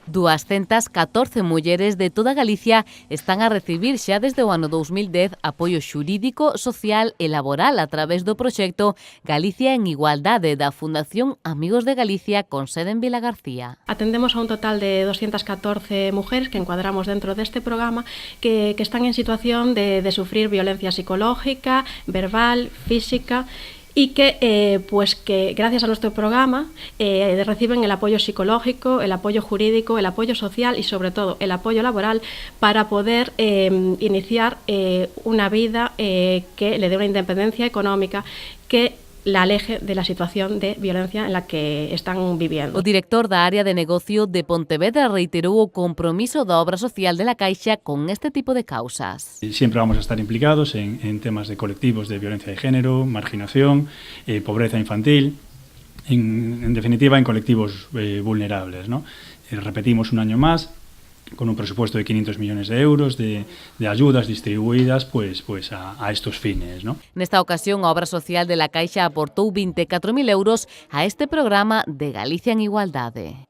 214 mulleres de toda Galicia están a recibir xa desde o ano 2010 apoio xurídico, social e laboral a través do proxecto Galicia en Igualdade da Fundación Amigos de Galicia con sede en Vilagarcía. Atendemos a un total de 214 mujeres que encuadramos dentro deste programa que están en situación de sufrir violencia psicológica, verbal, física y que gracias a nuestro programa reciben el apoyo psicológico, el apoyo jurídico, el apoyo social y sobre todo el apoyo laboral para poder iniciar una vida que le dé una independencia económica que la aleje de la situación de violencia en la que están viviendo. O director da área de negocio de Pontevedra reiterou o compromiso da obra social de la Caixa con este tipo de causas. Siempre vamos a estar implicados en temas de colectivos de violencia de género, marginación, pobreza infantil, en definitiva en colectivos vulnerables, ¿no? Repetimos un año más, con un presupuesto de 500 millones de euros de ayudas distribuidas a estos fines, ¿no? Nesta ocasión, a obra social de la Caixa aportou 24.000 euros a este programa de Galicia en Igualdade.